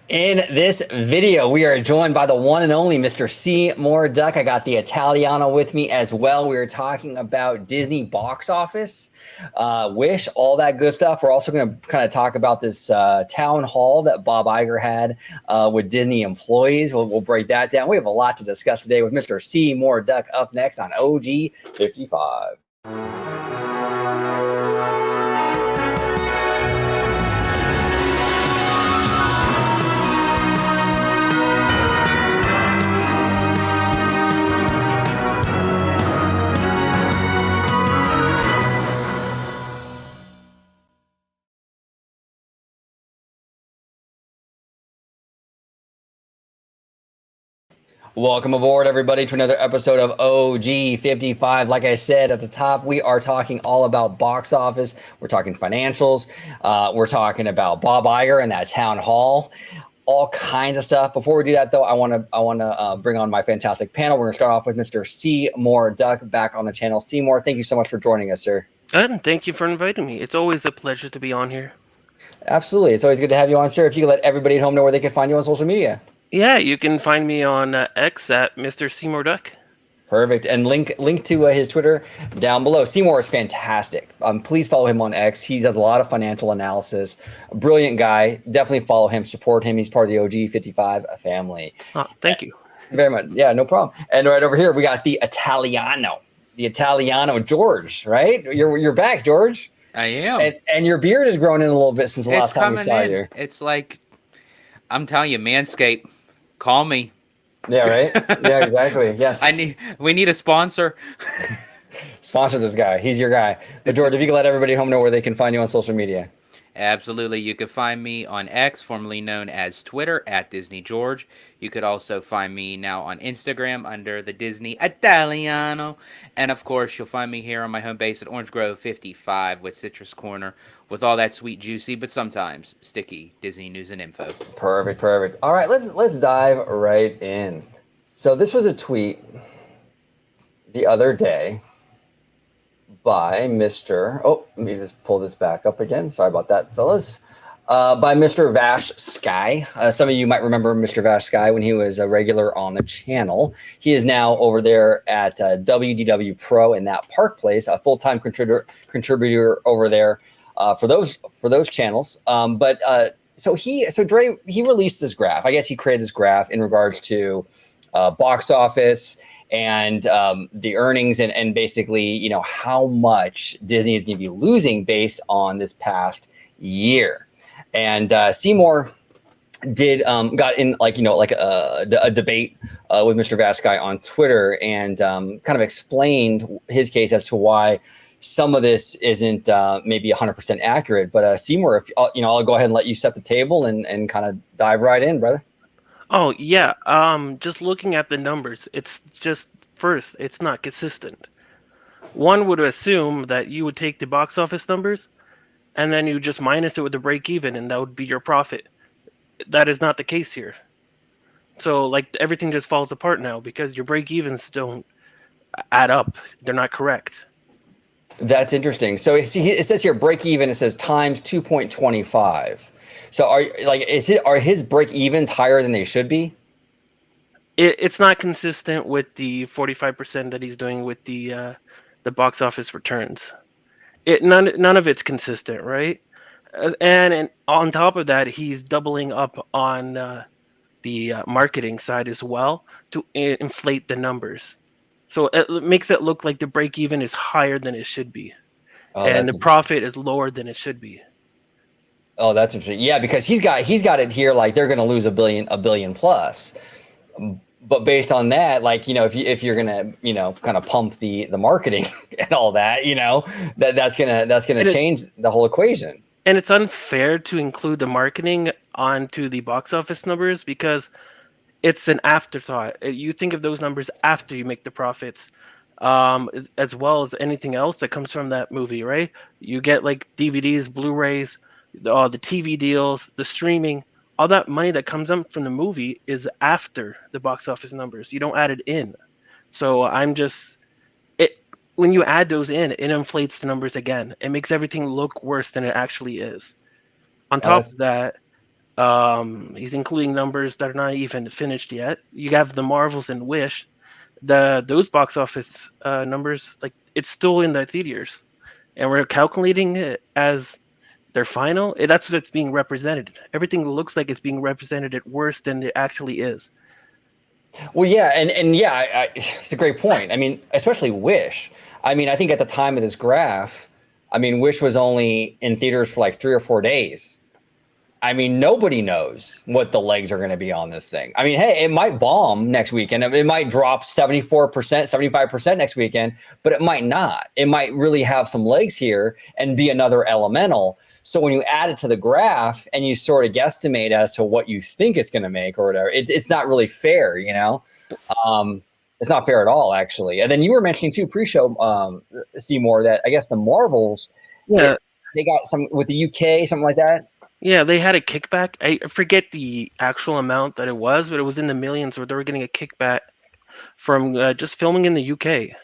In this video, we are joined by the one and only Mr. Seymour Duck. I got the Italiano with me as well. We are talking about Disney box office, Wish, all that good stuff. We're also going to kind of talk about this town hall that Bob Iger had with Disney employees. We'll break that down. We have a lot to discuss today with Mr. Seymour Duck up next on OG 55. Welcome aboard, everybody, to another episode of OG 55. Like I said at the top, we are talking all about box office. We're talking financials. We're talking about Bob Iger and that town hall. All kinds of stuff. Before we do that, though, I want to bring on my fantastic panel. We're going to start off with Mr. Seymour Duck back on the channel. Seymour, thank you so much for joining us, sir. And thank you for inviting me. It's always a pleasure to be on here. Absolutely. It's always good to have you on, sir. If you could let everybody at home know where they can find you on social media. Yeah, you can find me on X at Mr. Seymour Duck. Perfect. And link to his Twitter down below. Seymour is fantastic. Please follow him on X. He does a lot of financial analysis. A brilliant guy. Definitely follow him, support him. He's part of the OG 55 family. Oh, thank you. Very much. Yeah, no problem. And right over here, we got the Italiano. The Italiano, George, right? You're back, George. I am. And your beard has grown in a little bit since the last time we saw you. It's like, I'm telling you, Manscaped, call me. Yeah, right? Yeah, exactly. Yes. We need a sponsor. Sponsor this guy. He's your guy. But George, if you can let everybody at home know where they can find you on social media. Absolutely. You could find me on X, formerly known as Twitter, at Disney George. You could also find me now on Instagram under the Disney Italiano. And of course, you'll find me here on my home base at Orange Grove 55 with Citrus Corner with all that sweet, juicy, but sometimes sticky Disney news and info. Perfect. All right, let's dive right in. So this was a tweet the other day by Mr. Oh, let me just pull this back up again. Sorry about that, fellas. By Mr. Vash Sky. Some of you might remember Mr. Vash Sky when he was a regular on the channel. He is now over there at WDW Pro in that Park Place, a full-time contributor over there for those channels. So Dre released this graph. I guess he created this graph in regards to box office and the earnings and basically, you know, how much Disney is going to be losing based on this past year. And Seymour got in a debate with Mr. Vaskai on Twitter and kind of explained his case as to why some of this isn't maybe 100% accurate. But Seymour, if I'll go ahead and let you set the table and kind of dive right in, brother. Oh, yeah. Just looking at the numbers, it's not consistent. One would assume that you would take the box office numbers and then you just minus it with the break even and that would be your profit. That is not the case here. So like everything just falls apart now because your break evens don't add up. They're not correct. That's interesting. So it says here break even. It says times 2.25. So are his break evens higher than they should be? It's not consistent with the 45% that he's doing with the box office returns. None of it's consistent, right? And on top of that, he's doubling up on the marketing side as well to inflate the numbers. So it makes it look like the break even is higher than it should be, and the profit is lower than it should be. Oh, that's interesting. Yeah, because he's got it here like they're going to lose a billion plus. But based on that, like, you know, if you're going to, kind of pump the marketing and all that, that's going to change the whole equation. And it's unfair to include the marketing onto the box office numbers because it's an afterthought. You think of those numbers after you make the profits, as well as anything else that comes from that movie, right? You get like DVDs, Blu-rays, the TV deals, the streaming, all that money that comes up from the movie is after the box office numbers. You don't add it in. So when you add those in, it inflates the numbers again. It makes everything look worse than it actually is. On top of that, He's including numbers that are not even finished yet. You have the Marvels and Wish. Those box office numbers, like it's still in the theaters, and we're calculating it as their final. That's what it's being represented. Everything looks like it's being represented at worse than it actually is. Well, yeah, and yeah, it's a great point. I mean, especially Wish. I mean, I think at the time of this graph, I mean, Wish was only in theaters for like 3 or 4 days. I mean, nobody knows what the legs are going to be on this thing. I mean, hey, it might bomb next weekend. It might drop 74%, 75% next weekend, but it might not. It might really have some legs here and be another elemental. So when you add it to the graph and you sort of guesstimate as to what you think it's going to make or whatever, it's not really fair, you know? Um, it's not fair at all, actually. And then you were mentioning too, pre-show, Seymour, that I guess the Marvels, Yeah, they got some with the UK, something like that. yeah, they had a kickback. I forget the actual amount that it was, but it was in the millions where they were getting a kickback from just filming in the UK.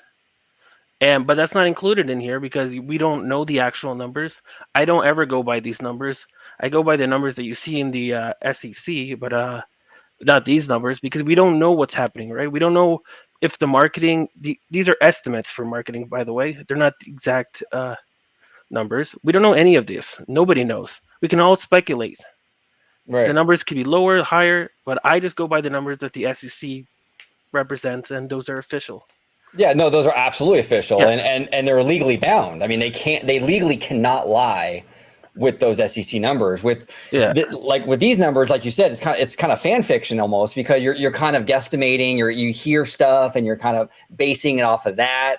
And but that's not included in here because we don't know the actual numbers. I don't ever go by these numbers. I go by the numbers that you see in the SEC, but not these numbers because we don't know what's happening, right? We don't know if the marketing. These are estimates for marketing, by the way. They're not the exact numbers. We don't know any of this. Nobody knows. We can all speculate. The Right. numbers could be lower, higher, but I just go by the numbers that the SEC represents, and those are official. Yeah, no, those are absolutely official, Yeah, and they're legally bound. I mean, they legally cannot lie with those SEC numbers. yeah, Like with these numbers, like you said, it's kind of fan fiction almost because you're kind of guesstimating, you hear stuff and you're kind of basing it off of that.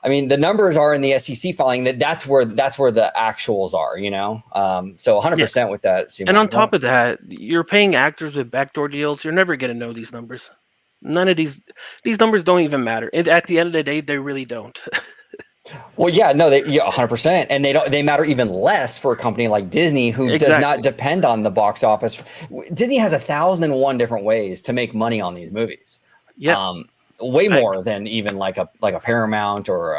I mean, the numbers are in the SEC filing. That's where the actuals are, you know. So yeah. 100% with that, And Seymour. on top of that, you're paying actors with backdoor deals. You're never going to know these numbers. None of these numbers don't even matter. And at the end of the day, they really don't. Well, yeah, no, 100%, and they matter even less for a company like Disney, who does not Exactly. depend on the box office. Disney has 1,001 different ways to make money on these movies, Yep. um, way I more than even like a Paramount or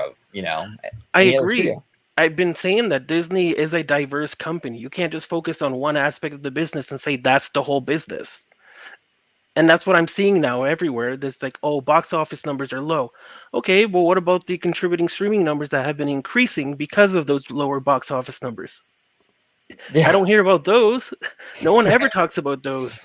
I any other agree. studio. I've been saying that Disney is a diverse company. You can't just focus on one aspect of the business and say that's the whole business. And that's what I'm seeing now everywhere. That's like, oh, box office numbers are low. Okay, well, what about the contributing streaming numbers that have been increasing because of those lower box office numbers? I Yeah, don't hear about those. No one ever talks about those.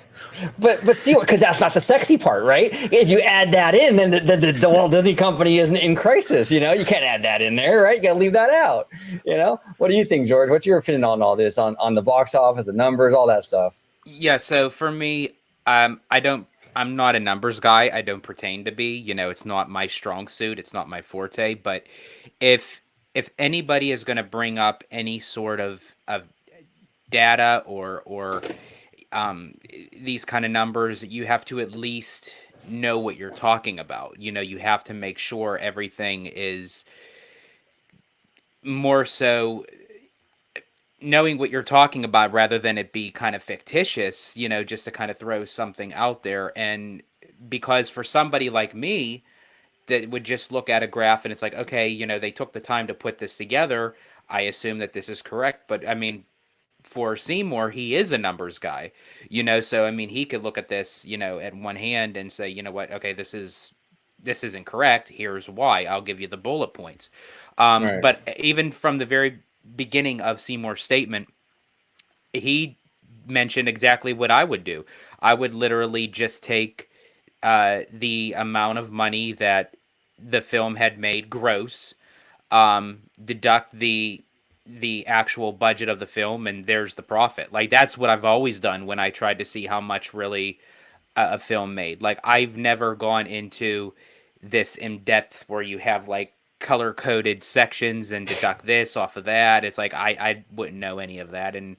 but see, because that's not the sexy part, right? If you add that in, then the Walt Disney Company isn't in crisis. You know, you can't add that in there, right? You got to leave that out. You know, what do you think, George? What's your opinion on all this, on the box office, the numbers, all that stuff? Yeah, so for me, I don't. I'm not a numbers guy. I don't pretend to be. You know, it's not my strong suit. It's not my forte. But if if anybody is going to bring up any sort of data or these kind of numbers, you have to at least know what you're talking about. You know, you have to make sure everything is more so knowing what you're talking about rather than it be kind of fictitious, you know, just to kind of throw something out there. And because for somebody like me that would just look at a graph and it's like, okay, you know, they took the time to put this together, I assume that this is correct. But I mean, for Seymour, he is a numbers guy, you know, so I mean, he could look at this, you know, at one hand and say, you know what, okay, this isn't correct. Here's why. I'll give you the bullet points. Right. But even from the very beginning of Seymour's statement, he mentioned exactly what I would do. I would literally just take the amount of money that the film had made gross, deduct the actual budget of the film, and there's the profit. Like that's what I've always done when I tried to see how much really a film made. Like I've never gone into this in depth where you have like color coded sections and deduct this off of that. It's like I wouldn't know any of that. And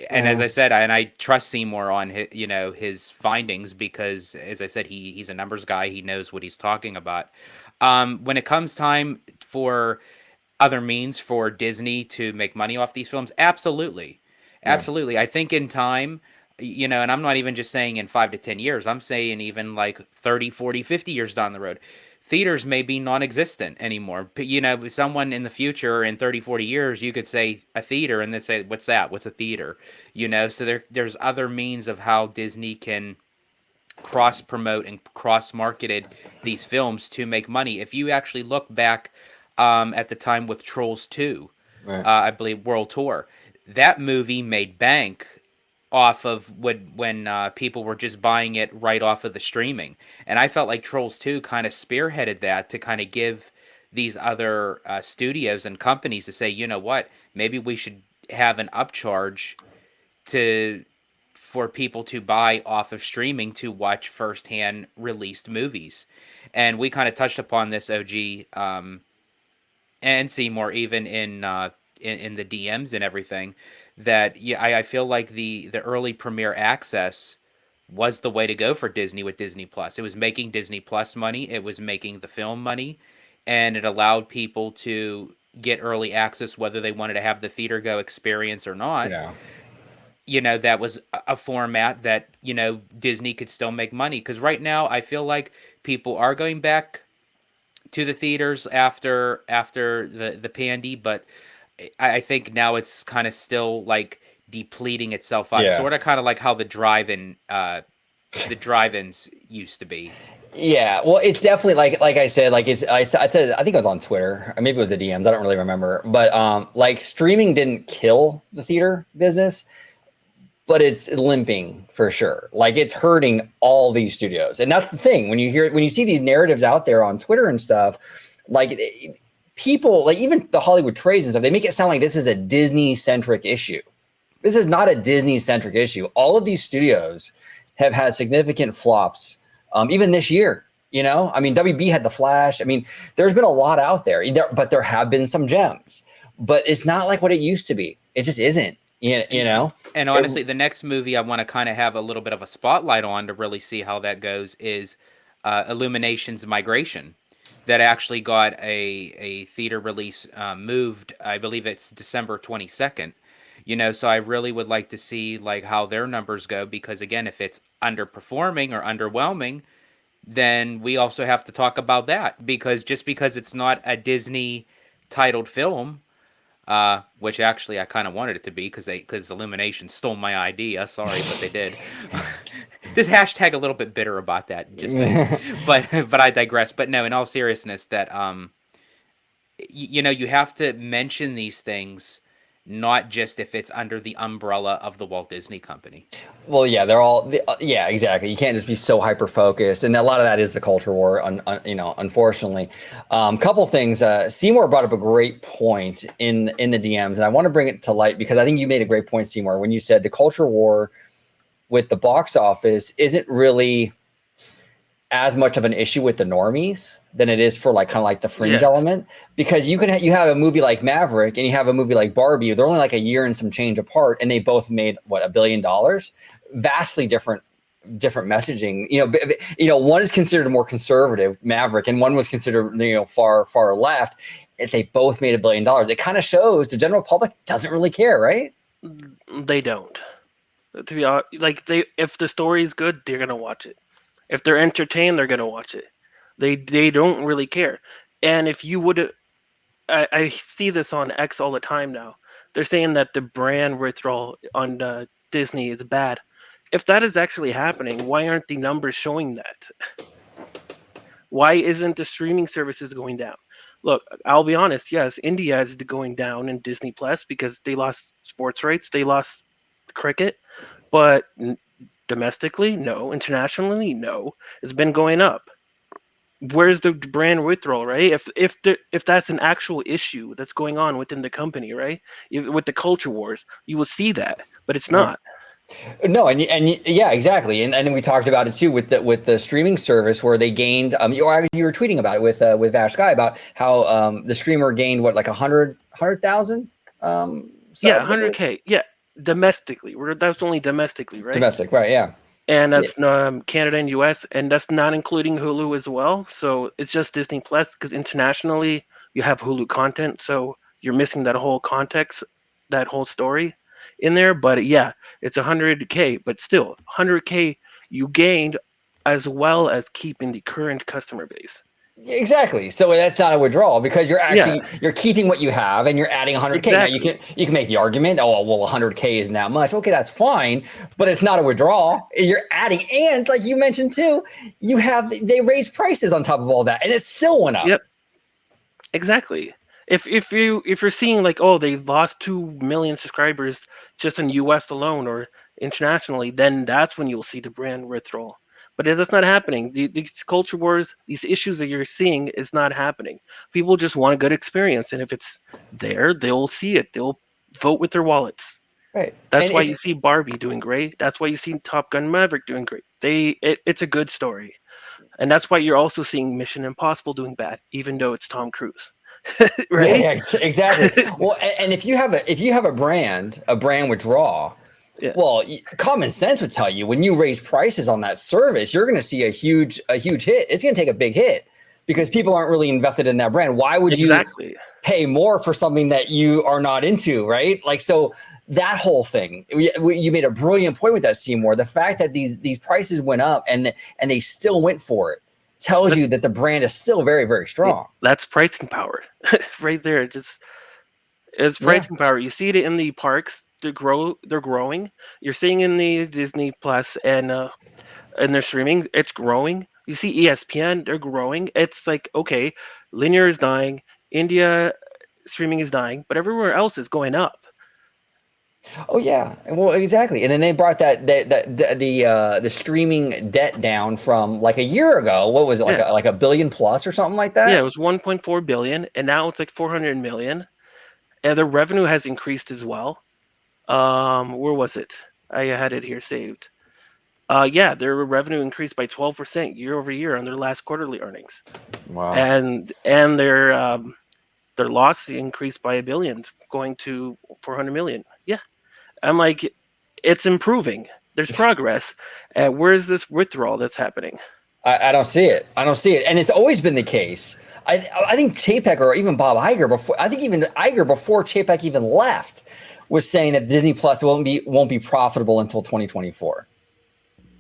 as Yeah. I said, I trust Seymour on his, you know, his findings because as I said, he's a numbers guy. He knows what he's talking about. When it comes time for other means for Disney to make money off these films, absolutely. Yeah. Absolutely. I think in time, you know, and I'm not even just saying in 5 to 10 years, I'm saying even like 30, 40, 50 years down the road, theaters may be non-existent anymore. But, you know, someone in the future in 30, 40 years, you could say a theater and they say, what's that? What's a theater? You know, so there's other means of how Disney can cross promote and cross marketed these films to make money. If you actually look back at the time with Trolls 2, Right. I believe World Tour, that movie made bank off of when people were just buying it right off of the streaming. And I felt like Trolls 2 kind of spearheaded that to kind of give these other studios and companies to say, you know what, maybe we should have an upcharge to for people to buy off of streaming to watch firsthand released movies. And we kind of touched upon this, OG, and Seymour, even in the DMs and everything, that yeah, I feel like the early premiere access was the way to go for Disney with Disney Plus. It was making Disney Plus money, it was making the film money, and it allowed people to get early access whether they wanted to have the theater go experience or not. Yeah. You know, that was a format that, you know, Disney could still make money, because right now I feel like people are going back to the theaters after the pandy, but I think now it's kind of still like depleting itself out, Yeah. sort of kind of like how the drive-ins used to be. Yeah, well, it's definitely like I said, like I said, I think it was on Twitter, or maybe it was the DMs. I don't really remember, but like streaming didn't kill the theater business, but it's limping for sure. Like it's hurting all these studios, and that's the thing. When you see these narratives out there on Twitter and stuff, like people, like even the Hollywood trades and stuff, they make it sound like this is a Disney centric issue. This is not a Disney centric issue. All of these studios have had significant flops, even this year. You know, I mean, WB had The Flash. I mean, there's been a lot out there, but there have been some gems. But it's not like what it used to be. It just isn't. You know. And honestly, the next movie I want to kind of have a little bit of a spotlight on to really see how that goes is Illumination's Migration. That actually got a theater release moved. I believe it's December 22nd. You know, so I really would like to see like how their numbers go, because again, if it's underperforming or underwhelming, then we also have to talk about that, because just because it's not a Disney titled film, which actually I kind of wanted it to be, because Illumination stole my idea. Sorry, but they did. Just hashtag a little bit bitter about that. Just saying. but I digress. But no, in all seriousness, that you know, you have to mention these things, not just if it's under the umbrella of the Walt Disney Company. Well, yeah, yeah, exactly. You can't just be so hyper focused, and a lot of that is the culture war. You know, unfortunately, couple things. Seymour brought up a great point in the DMs, and I want to bring it to light because I think you made a great point, Seymour, when you said the culture war with the box office isn't really as much of an issue with the normies than it is for like kind of like the fringe element, because you have a movie like Maverick and you have a movie like Barbie. They're only like a year and some change apart, and they both made what, $1 billion. Vastly different messaging. You know, one is considered more conservative, Maverick, and one was considered, you know, far left. If they both made $1 billion, it kind of shows the general public doesn't really care, right? They don't. To be honest, like if the story is good, they're gonna watch it. If they're entertained, they're gonna watch it. They don't really care. And if you would, I see this on X all the time now. They're saying that the brand withdrawal on Disney is bad. If that is actually happening, why aren't the numbers showing that? Why isn't the streaming services going down? Look, I'll be honest. Yes, India is going down in Disney Plus because they lost sports rights. They lost cricket, but domestically, no. Internationally, no. It's been going up. Where's the brand withdrawal, right? If that's an actual issue that's going on within the company, right? With the culture wars, you will see that, but it's not. No, and yeah, exactly, and we talked about it too with the streaming service where they gained. You were tweeting about it with Vash Guy about how the streamer gained what, like 100,000 Yeah, subs? 100K. Yeah, domestically. That's only domestically, right? Domestic, right? Yeah. And that's Canada and US, and that's not including Hulu as well. So it's just Disney Plus, because internationally you have Hulu content, so you're missing that whole context, that whole story in there. But yeah, it's 100K, but still 100K you gained, as well as keeping the current customer base. Exactly. So that's not a withdrawal because Yeah, you're keeping what you have and you're adding 100K. Now exactly. you can make the argument, oh well, 100K isn't that much. Okay, that's fine, but it's not a withdrawal. You're adding, and like you mentioned too, they raised prices on top of all that, and it still went up. Yep, exactly. If you're seeing like, oh, they lost 2 million subscribers just in US alone or internationally, then that's when you'll see the brand withdrawal. But that's not happening. These culture wars, these issues that you're seeing is not happening. People just want a good experience, and if it's there, they'll see it. They'll vote with their wallets. Right. That's And why if you see Barbie doing great. That's why you see Top Gun Maverick doing great. It's a good story, and that's why you're also seeing Mission Impossible doing bad, even though it's Tom Cruise, yeah, right? yeah, exactly. Well, and if you have a brand withdraw, Yeah, well, common sense would tell you when you raise prices on that service, you're going to see a huge hit. It's going to take a big hit because people aren't really invested in that brand. Why would you exactly. pay more for something that you are not into, right? Like, so that whole thing, you made a brilliant point with that, Seymour. The fact that these prices went up and they still went for it tells That, you that the brand is still very, very strong. that's pricing power, right there. Just it's Yeah. pricing power. You see it in the parks. They're growing. You're seeing in the Disney Plus and their streaming. It's growing. You see ESPN. They're growing. It's like, okay, linear is dying. India streaming is dying, but everywhere else is going up. Oh yeah. Well, exactly. And then they brought the streaming debt down from like a year ago. What was it, Yeah, like a billion plus or something like yeah. It that? was 1.4 billion, and now it's like 400 million. And the revenue has increased as well. Where was it? I had it here saved. Yeah, their revenue increased by 12% year over year on their last quarterly earnings, Wow. and their loss increased by a billion, going to 400 million. Yeah, I'm like, it's improving. There's progress. Where's this withdrawal that's happening? I don't see it. I don't see it. And it's always been the case. I think Chapek or even Bob Iger before, I think even Iger before Chapek even left was saying that Disney Plus won't be profitable until 2024.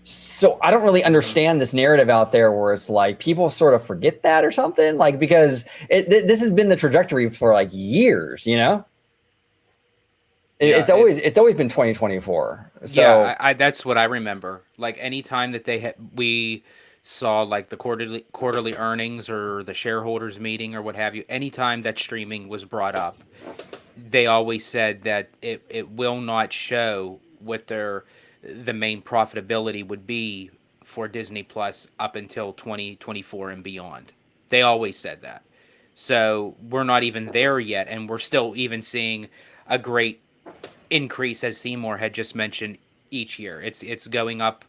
So I don't really understand this narrative out there where it's like people sort of forget that or something, like, because this has been the trajectory for like years, you know? Yeah, It's always been 2024. yeah. So That's what I remember. Like anytime that we saw like the quarterly earnings or the shareholders meeting or what have you, anytime that streaming was brought up, they always said that it will not show what the main profitability would be for Disney Plus up until 2024 and beyond. They always said that. So we're not even there yet, and we're still even seeing a great increase, as Seymour had just mentioned, each year. It's going up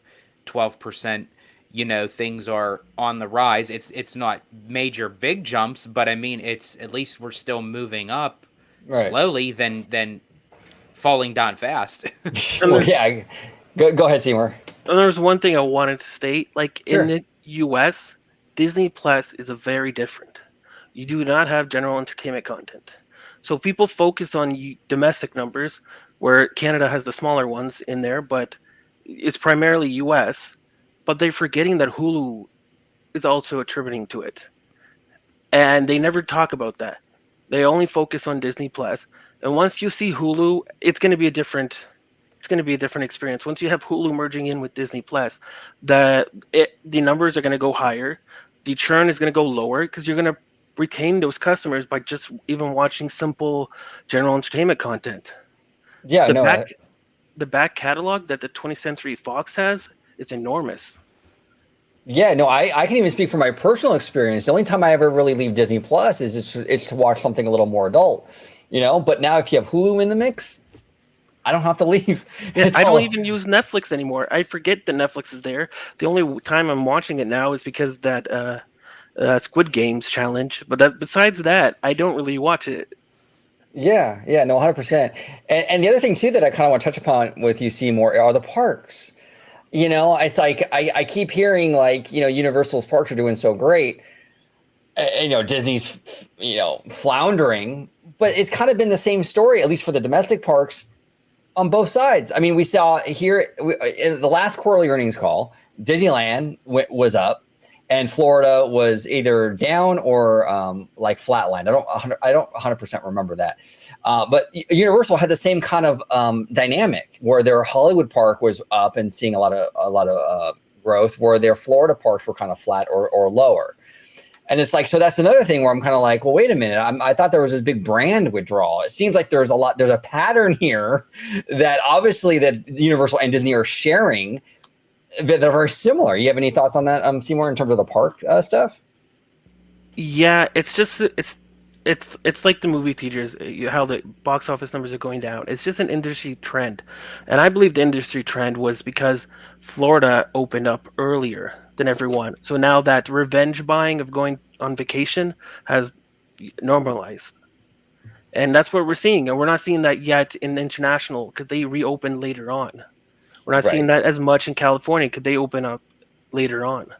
12%. You know, things are on the rise. It's not major big jumps, but I mean, it's at least we're still moving up right. slowly than falling down fast. And Well, there's yeah. Go ahead, Seymour. and there's one thing I wanted to state. Like in Sure. the US, Disney Plus is a very different. You do not have general entertainment content. So people focus on domestic numbers, where Canada has the smaller ones in there, but it's primarily US. But they're forgetting that Hulu is also attributing to it. And they never talk about that. They only focus on Disney Plus. And once you see Hulu, it's going to be a different experience. Once you have Hulu merging in with Disney Plus, the numbers are going to go higher. The churn is going to go lower because you're going to retain those customers by just even watching simple general entertainment content. Yeah, The no, back the back catalog that the 20th Century Fox has is enormous. yeah, no, I can even speak from my personal experience. The only time I ever really leave Disney Plus is it's to watch something a little more adult, you know. But now if you have Hulu in the mix, I don't have to leave. Yeah, It's I don't all even use Netflix anymore. I forget that Netflix is there. The only time I'm watching it now is because that Squid Games challenge. But besides that, I don't really watch it. yeah, yeah, no, 100%. And the other thing too that I kind of want to touch upon with you, Seymour, are the parks. You know, it's like I keep hearing like, you know, Universal's parks are doing so great. You know, Disney's, you know, floundering, but it's kind of been the same story, at least for the domestic parks on both sides. I mean, we saw here in the last quarterly earnings call, Disneyland was up and Florida was either down or like flatlined. I don't 100% remember that. But Universal had the same kind of dynamic where their Hollywood park was up and seeing a lot of growth, where their Florida parks were kind of flat or lower. And it's like, so that's another thing where I'm kind of like, well, wait a minute. I thought there was this big brand withdrawal. It seems like there's a pattern here that obviously that Universal and Disney are sharing that are very similar. You have any thoughts on that, Seymour, in terms of the park stuff? Yeah, it's like the movie theaters, how the box office numbers are going down. It's just an industry trend, and I believe the industry trend was because Florida opened up earlier than everyone. So now that revenge buying of going on vacation has normalized, and that's what we're seeing. And we're not seeing that yet in international because they reopened later on. We're not seeing Right. that as much in California because they open up later on.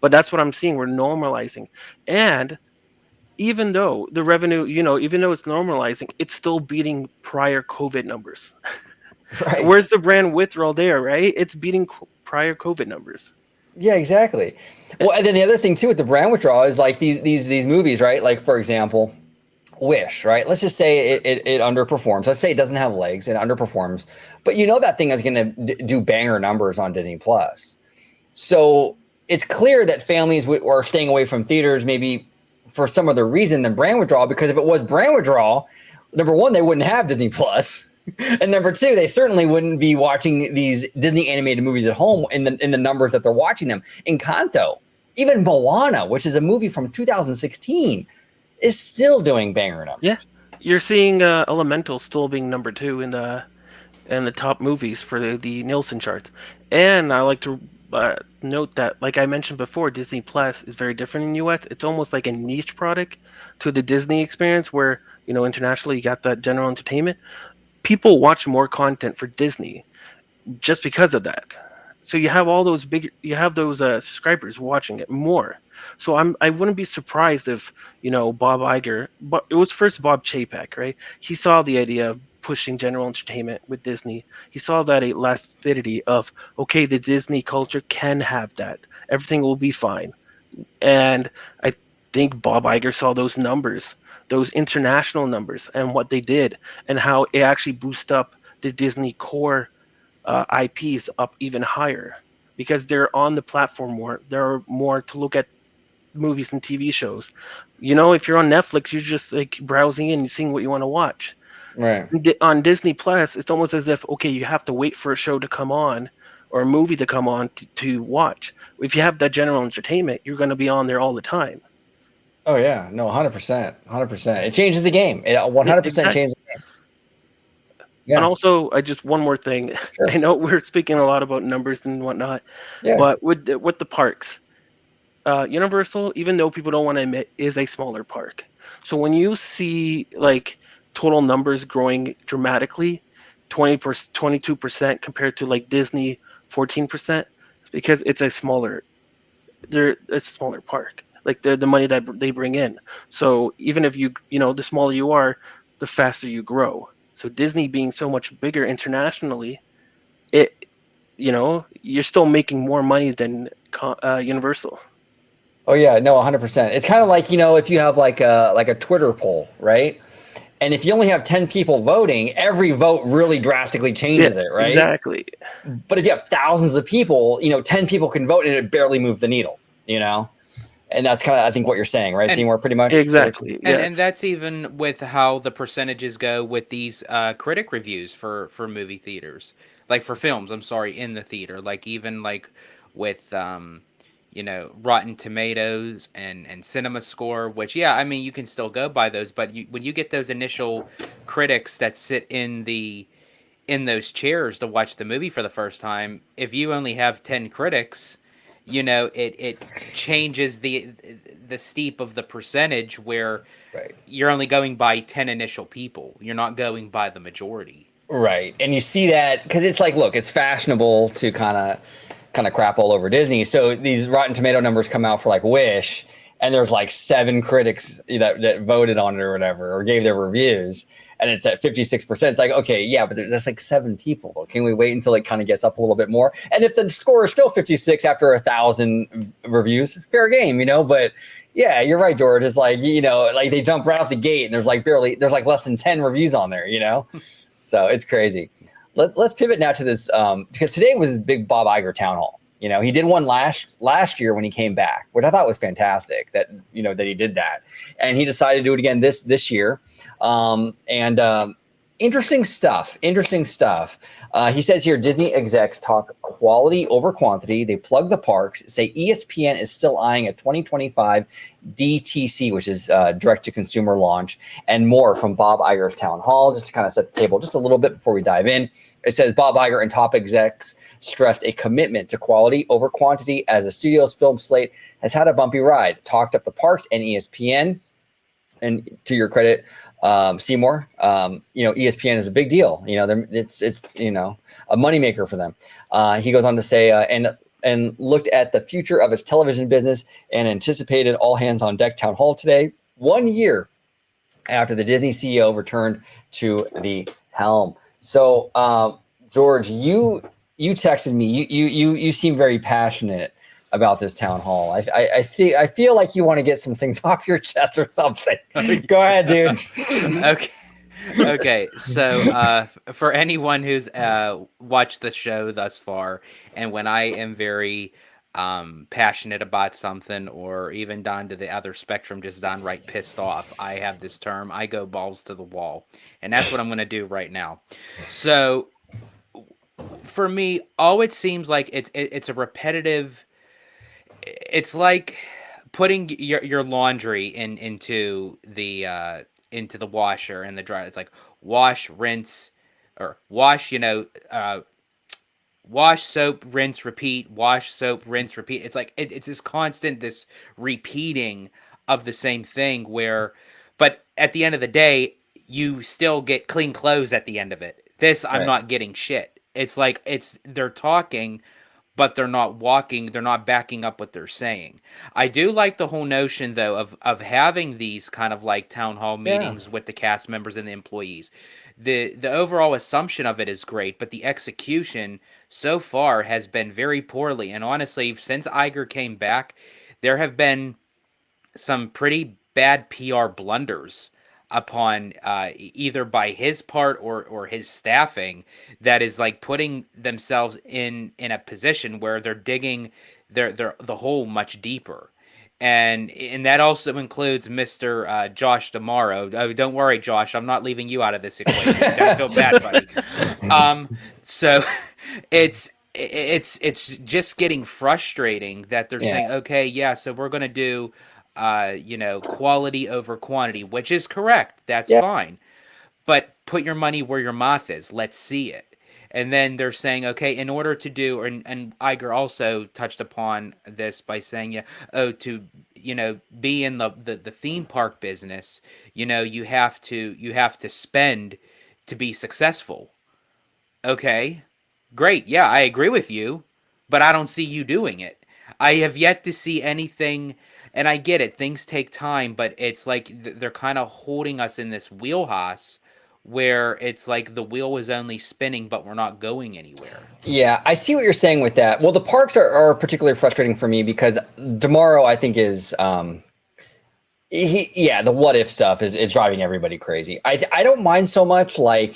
But that's what I'm seeing. We're normalizing, and even though the revenue, even though it's normalizing, it's still beating prior COVID numbers. Right. Where's the brand withdrawal there, right? It's beating prior COVID numbers. Yeah, exactly. Well, and then the other thing too with the brand withdrawal is like these movies, right? Like for example, Wish, right? Let's just say it underperforms. Let's say it doesn't have legs and underperforms, but that thing is going to do banger numbers on Disney Plus. So it's clear that families are staying away from theaters, maybe for some other reason than brand withdrawal. Because if it was brand withdrawal, number one, they wouldn't have Disney Plus. And number two, they certainly wouldn't be watching these Disney animated movies at home in the numbers that they're watching them. Encanto, even Moana, which is a movie from 2016, is still doing banger numbers. Yeah, you're seeing Elemental still being number two in the top movies for the Nielsen charts. And I like to note that, like I mentioned before, Disney Plus is very different in the US. It's almost like a niche product to the Disney experience, where internationally you got that general entertainment. People watch more content for Disney just because of that. So you have all those subscribers watching it more. So I wouldn't be surprised if Bob Iger, but it was first Bob Chapek, right? He saw the idea of pushing general entertainment with Disney. He saw that elasticity of, okay, the Disney culture can have that. Everything will be fine. And I think Bob Iger saw those numbers, those international numbers, and what they did, and how it actually boosted up the Disney core IPs up even higher because they're on the platform more. There are more to look at movies and TV shows. If you're on Netflix, you're just like browsing in and seeing what you want to watch. Right. On Disney Plus, it's almost as if, okay, you have to wait for a show to come on or a movie to come on to watch. If you have that general entertainment, you're going to be on there all the time. Oh yeah, no, 100%, 100%. It changes the game. It 100% Exactly. changes the game. And Yeah, also, I just one more thing. sure. I know we're speaking a lot about numbers and whatnot, Yeah, but with the parks, Universal, even though people don't want to admit, is a smaller park. So when you see like total numbers growing dramatically, 22% compared to like Disney 14%, it's because it's it's a smaller park. Like the money that they bring in. So even if the smaller you are, the faster you grow. So Disney being so much bigger internationally, it you're still making more money than Universal. oh yeah, no, 100%. It's kind of like if you have like a Twitter poll, right? And if you only have 10 people voting, every vote really drastically Yeah, changes it, right? exactly. But if you have thousands of people, 10 people can vote and it barely moves the needle, And that's kind of, I think, what you're saying, right, And Seymour, pretty much? Exactly. and Yeah. and that's even with how the percentages go with these critic reviews for movie theaters, like for films. I'm sorry, in the theater, like even like with Rotten Tomatoes and Cinema Score, which yeah, I mean you can still go by those, but when you get those initial critics that sit in those chairs to watch the movie for the first time, if you only have 10 critics, it changes the steep of the percentage where Right. you're only going by 10 initial people. You're not going by the majority. Right. And you see that because it's like, look, it's fashionable to kind of crap all over Disney. So these Rotten Tomato numbers come out for like Wish, and there's like 7 critics that voted on it or whatever, or gave their reviews. and it's at 56%. It's like, okay, yeah, but that's like 7 people. Can we wait until it kind of gets up a little bit more? And if the score is still 56 after 1,000 reviews, fair game, but yeah, you're right, George. It's like, like they jump right off the gate and there's like less than 10 reviews on there, So it's crazy. Let's pivot now to this, because today was his big Bob Iger Town Hall. He did one last year when he came back, which I thought was fantastic that he did that, and he decided to do it again this year. Interesting stuff. He says here, Disney execs talk quality over quantity. They plug the parks, say ESPN is still eyeing a 2025 DTC, which is direct-to-consumer launch, and more from Bob Iger's Town Hall, just to kind of set the table just a little bit before we dive in. It says Bob Iger and top execs stressed a commitment to quality over quantity as the studio's film slate has had a bumpy ride, talked up the parks and ESPN. And to your credit, Seymour, ESPN is a big deal. It's a moneymaker for them. He goes on to say, and looked at the future of its television business and anticipated all hands on deck town hall today, 1 year after the Disney CEO returned to the helm. So, George, you texted me. You seem very passionate about this town hall. I feel like you want to get some things off your chest or something. Go ahead, dude. Okay. So for anyone who's watched the show thus far, and when I am very passionate about something, or even down to the other spectrum, just downright pissed off, I have this term: I go balls to the wall, and that's what I'm going to do right now. So for me, all it seems like it's a repetitive. It's like putting your laundry into the washer and the dryer. It's like wash, rinse, or wash. Wash, soap, rinse, repeat. Wash, soap, rinse, repeat. It's like it's this constant, this repeating of the same thing. But at the end of the day, you still get clean clothes at the end of it. I'm not getting shit. It's like they're talking, but they're not walking, they're not backing up what they're saying. I do like the whole notion, though, of having these kind of like town hall meetings with the cast members and the employees. The overall assumption of it is great, but the execution so far has been very poorly. And honestly, since Iger came back, there have been some pretty bad PR blunders upon either by his part or his staffing, that is like putting themselves in a position where they're digging the hole much deeper. And that also includes Mr. Josh D'Amaro. Oh, don't worry, Josh, I'm not leaving you out of this equation. Don't feel bad, buddy. So it's just getting frustrating that they're saying, okay, yeah, so we're going to do quality over quantity, which is correct. That's fine. But put your money where your mouth is. Let's see it. And then they're saying, okay, in order to do, and Iger also touched upon this by saying, to be in the theme park business, you have to spend to be successful. Okay, great. Yeah, I agree with you, but I don't see you doing it. I have yet to see anything. And I get it, things take time, but it's like they're kind of holding us in this wheelhouse where it's like the wheel is only spinning, but we're not going anywhere. Yeah, I see what you're saying with that. Well, the parks are particularly frustrating for me because tomorrow I think is the what if stuff is driving everybody crazy. I don't mind so much I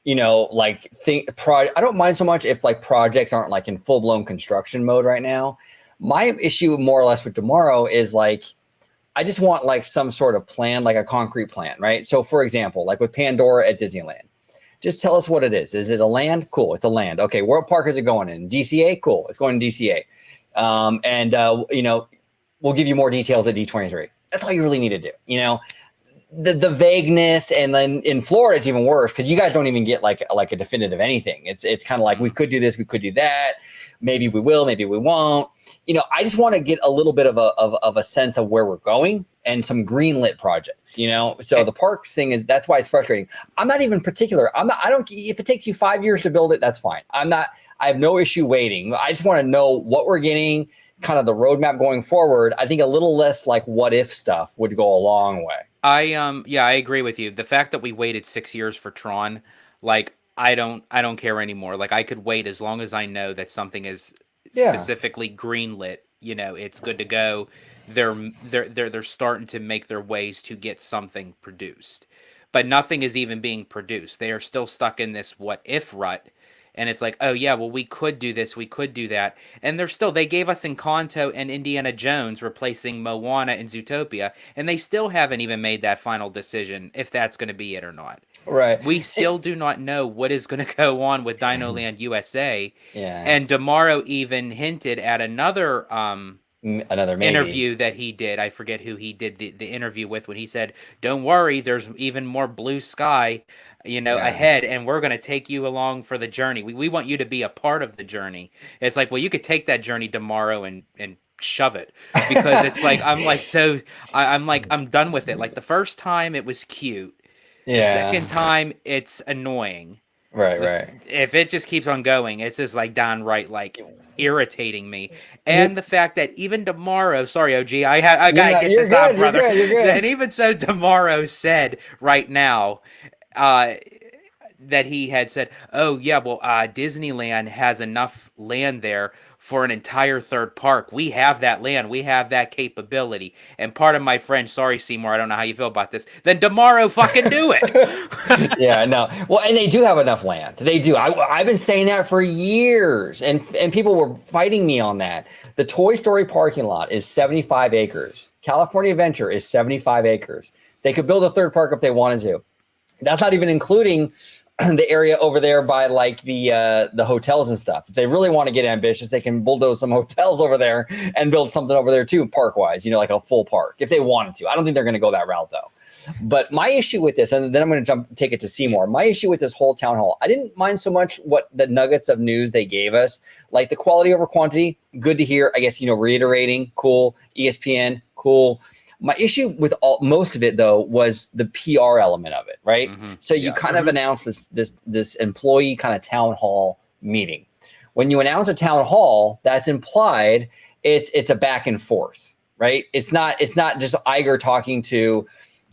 don't mind so much if like projects aren't like in full blown construction mode right now. My issue more or less with tomorrow is like, I just want like some sort of plan, like a concrete plan, right? So for example, like with Pandora at Disneyland, just tell us what it is. Is it a land? Cool, it's a land. Okay, what park is it going in? DCA? Cool, it's going to DCA. We'll give you more details at D23. That's all you really need to do, the vagueness. And then in Florida, it's even worse because you guys don't even get like a definitive anything. It's kind of like, we could do this, we could do that. Maybe we will, maybe we won't. I just want to get a little bit of a sense of where we're going and some greenlit projects, So the parks thing that's why it's frustrating. I'm not even particular. If it takes you 5 years to build it, that's fine. I have no issue waiting. I just want to know what we're getting, kind of the roadmap going forward. I think a little less like what if stuff would go a long way. I agree with you. The fact that we waited 6 years for Tron, like I don't care anymore. Like I could wait as long as I know that something is Yeah. specifically greenlit. It's good to go. They're starting to make their ways to get something produced, but nothing is even being produced. They are still stuck in this what if rut. And it's like, oh yeah, well we could do this, we could do that, and they gave us Encanto and Indiana Jones replacing Moana and Zootopia, and they still haven't even made that final decision if that's going to be it or not. Right. We still do not know what is going to go on with Dino Land USA, Yeah. and Damaro even hinted at another Another maybe. interview that he did. I forget who he did the interview with when he said, "Don't worry, there's even more blue sky, Yeah. ahead, and we're going to take you along for the journey. We want you to be a part of the journey." It's like, well, you could take that journey tomorrow and shove it, because it's like I'm like I'm done with it. Like the first time it was cute. The Yeah. second time it's annoying. Right. If it just keeps on going, it's just like downright like irritating me. And the fact that even tomorrow, sorry OG, I gotta get this out, brother. You're good. And even so, tomorrow said right now, uh, that he had said, "Oh yeah, well, Disneyland has enough land there for an entire third park. We have that land. We have that capability." And part of my French, sorry Seymour, I don't know how you feel about this. Then tomorrow, fucking do it. Yeah, no. Well, and they do have enough land. They do. I've been saying that for years, and people were fighting me on that. The Toy Story parking lot is 75 acres. California Adventure is 75 acres. They could build a third park if they wanted to. That's not even including the area over there by like the hotels and stuff. If they really want to get ambitious, they can bulldoze some hotels over there and build something over there too, park wise, like a full park if they wanted to. I don't think they're going to go that route though. But my issue with this, and then I'm going to take it to Seymour. My issue with this whole town hall, I didn't mind so much what the nuggets of news they gave us, like the quality over quantity. Good to hear. I guess reiterating, cool. ESPN, cool. My issue with most of it, though, was the PR element of it, right? Mm-hmm. So you kind of announce this employee kind of town hall meeting. When you announce a town hall, that's implied it's a back and forth, right? It's not just Iger talking to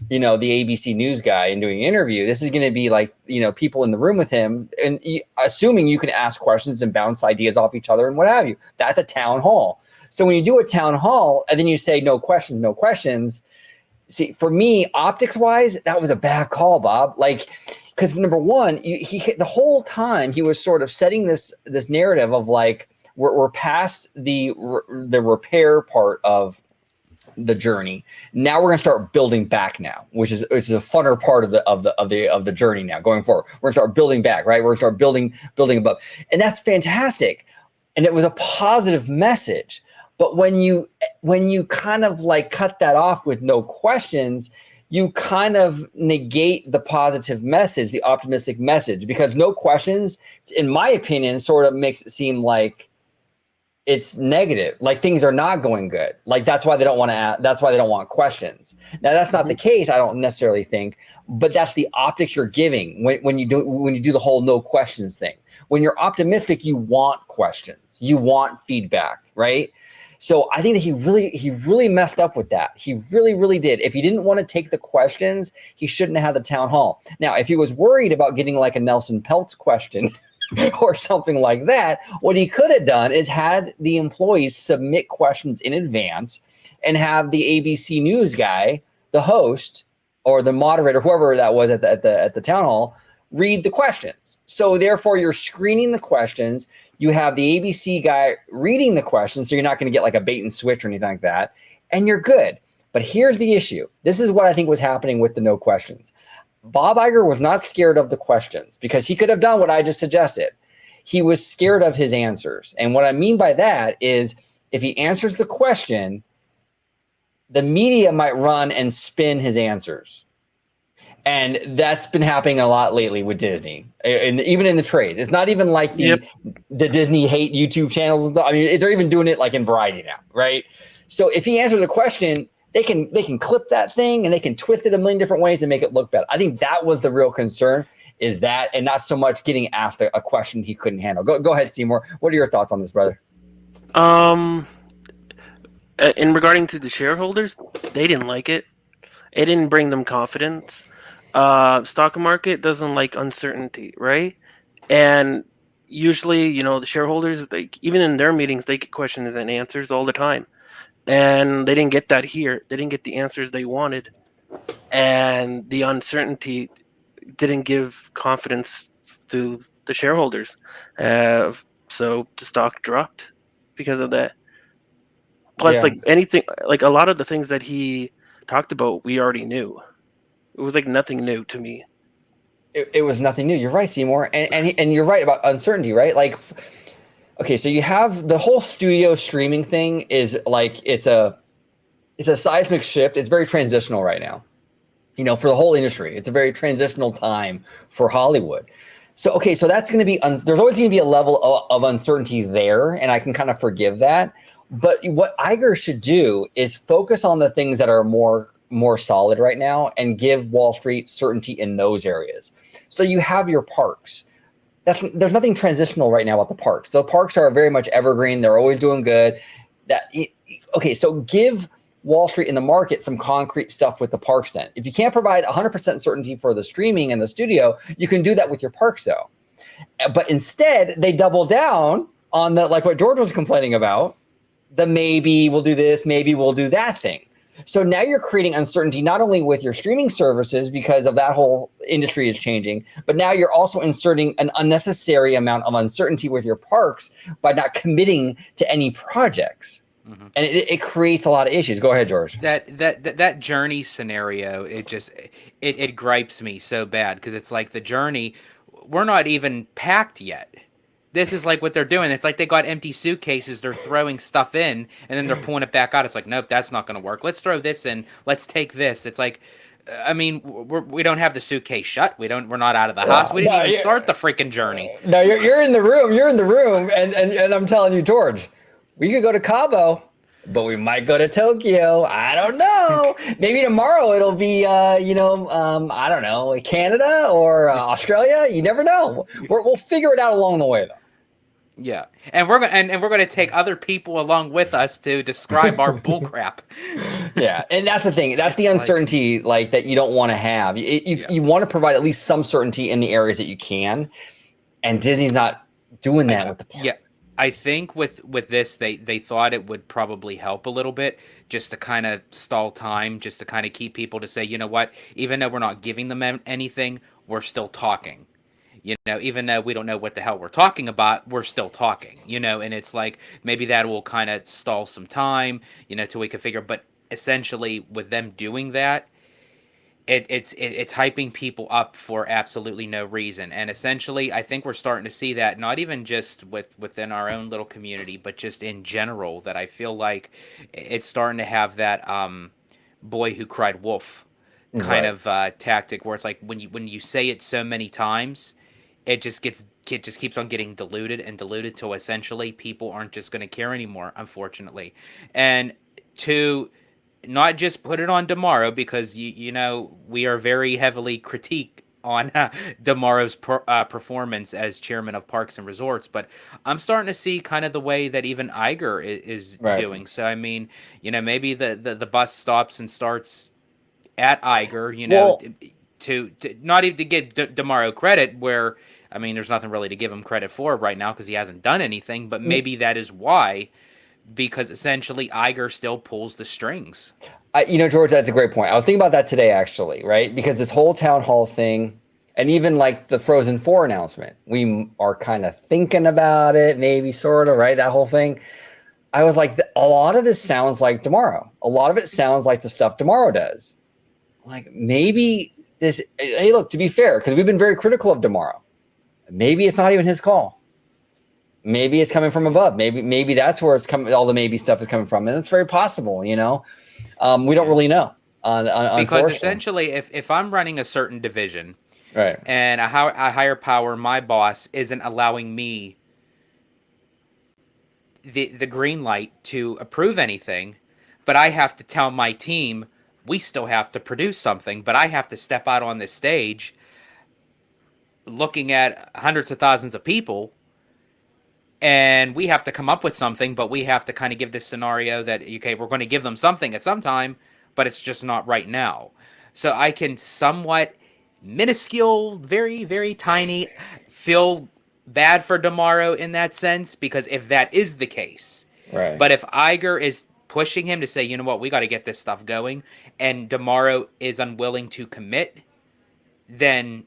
the ABC News guy and doing an interview. This is going to be like people in the room with him, and assuming you can ask questions and bounce ideas off each other and what have you. That's a town hall. So when you do a town hall and then you say no questions, see, for me, optics wise, that was a bad call, Bob. Like, because number one, he the whole time he was sort of setting this narrative of like we're past the repair part of the journey. Now we're going to start building back now, which is a funner part of the journey now going forward. We're going to start building back, right? We're going to start building above, and that's fantastic. And it was a positive message. But when you kind of like cut that off with no questions, you kind of negate the positive message, the optimistic message, because no questions, in my opinion, sort of makes it seem like it's negative, like things are not going good. Like that's why they don't want to. That's why they don't want questions. Now that's not the case. I don't necessarily think, but that's the optics you're giving when you do the whole no questions thing. When you're optimistic, you want questions, you want feedback, right? So I think that he really messed up with that. He really did. If he didn't want to take the questions, he shouldn't have had the town hall. Now, if he was worried about getting like a Nelson Peltz question or something like that, what he could have done is had the employees submit questions in advance and have the ABC News guy, the host or the moderator, whoever that was at the town hall, read the questions. So therefore, you're screening the questions. You have the ABC guy reading the questions, so you're not going to get like a bait and switch or anything like that, and you're good. But here's the issue. This is what I think was happening with the no questions. Bob Iger was not scared of the questions because he could have done what I just suggested. He was scared of his answers. And what I mean by that is if he answers the question, the media might run and spin his answers. And that's been happening a lot lately with Disney, and even in the trades. It's not even like the Disney hate YouTube channels and stuff. I mean, they're even doing it like in Variety now, right? So if he answers a question, they can clip that thing and they can twist it a million different ways and make it look better. I think that was the real concern, is that, and not so much getting asked a question he couldn't handle. Go ahead, Seymour. What are your thoughts on this, brother? In regarding to the shareholders, they didn't like it. It didn't bring them confidence. Stock market doesn't like uncertainty, right? And usually, the shareholders, like even in their meetings, they get questions and answers all the time, and they didn't get that here. They didn't get the answers they wanted, and the uncertainty didn't give confidence to the shareholders. Uh, so the stock dropped because of that. Plus, Yeah. like anything, like a lot of the things that he talked about, we already knew. It was like nothing new to me. It was nothing new. You're right, Seymour, and you're right about uncertainty, right? Like, okay, so you have the whole studio streaming thing is like it's a seismic shift. It's very transitional right now. For the whole industry, it's a very transitional time for Hollywood. So okay, so that's going to be there's always going to be a level of uncertainty there, and I can kind of forgive that. But what Iger should do is focus on the things that are more solid right now and give Wall Street certainty in those areas. So you have your parks. There's nothing transitional right now about the parks. The parks are very much evergreen. They're always doing good. Okay, so give Wall Street and the market some concrete stuff with the parks then. If you can't provide 100% certainty for the streaming and the studio, you can do that with your parks though. But instead, they double down on the, like what George was complaining about, the maybe we'll do this, maybe we'll do that thing. So now you're creating uncertainty not only with your streaming services because of that whole industry is changing, but now you're also inserting an unnecessary amount of uncertainty with your parks by not committing to any projects. Mm-hmm. And it creates a lot of issues. Go ahead, George. That journey scenario, it gripes me so bad because it's like the journey, we're not even packed yet. This is like what they're doing. It's like they got empty suitcases. They're throwing stuff in, and then they're pulling it back out. It's like, nope, that's not going to work. Let's throw this in. Let's take this. It's like, I mean, we don't have the suitcase shut. We're not out of the house. We didn't even start the freaking journey. No, you're in the room. You're in the room, and I'm telling you, George, we could go to Cabo, but we might go to Tokyo. I don't know. Maybe tomorrow it'll be, I don't know, Canada or Australia. You never know. We'll figure it out along the way, though. Yeah, and we're gonna take other people along with us to describe our bullcrap. Yeah, and that's the thing. That's the uncertainty like that you don't want to have. You want to provide at least some certainty in the areas that you can, and Disney's not doing that with the parks. Yeah, I think with this, they thought it would probably help a little bit just to kind of stall time, just to kind of keep people to say, you know what, even though we're not giving them anything, we're still talking. Even though we don't know what the hell we're talking about, we're still talking, and it's like maybe that will kind of stall some time, till we can figure. But essentially, with them doing that, it's hyping people up for absolutely no reason. And essentially, I think we're starting to see that not even just within our own little community, but just in general. That I feel like it's starting to have that boy who cried wolf kind of tactic, where it's like when you say it so many times. It just keeps on getting diluted till essentially people aren't just going to care anymore, unfortunately. And to not just put it on Damaro, because we are very heavily critiqued on Damaro's performance as chairman of Parks and Resorts, but I'm starting to see kind of the way that even Iger is doing. So I mean, maybe the bus stops and starts at Iger, well, to not even to give Damaro credit, where I mean, there's nothing really to give him credit for right now because he hasn't done anything, but maybe that is why, because essentially Iger still pulls the strings. George, that's a great point. I was thinking about that today, actually, right? Because this whole town hall thing, and even like the Frozen 4 announcement, we are kind of thinking about it, maybe sort of, right? That whole thing. I was like, a lot of this sounds like Damaro. A lot of it sounds like the stuff Damaro does. Like maybe this, hey, look, to be fair, because we've been very critical of Damaro. Maybe it's not even his call. Maybe it's coming from above. Maybe that's where it's coming. All the maybe stuff is coming from, and it's very possible. We don't really know. Because essentially, if I'm running a certain division, right, and a higher power, my boss isn't allowing me the green light to approve anything, but I have to tell my team we still have to produce something, but I have to step out on this stage looking at hundreds of thousands of people, and we have to come up with something, but we have to kind of give this scenario that, okay, we're going to give them something at some time. but it's just not right now. So I can somewhat minuscule, very, very tiny, feel bad for Demaro in that sense, because if that is the case, Right. but if Iger is pushing him to say, you know what, we got to get this stuff going, and Demaro is unwilling to commit, then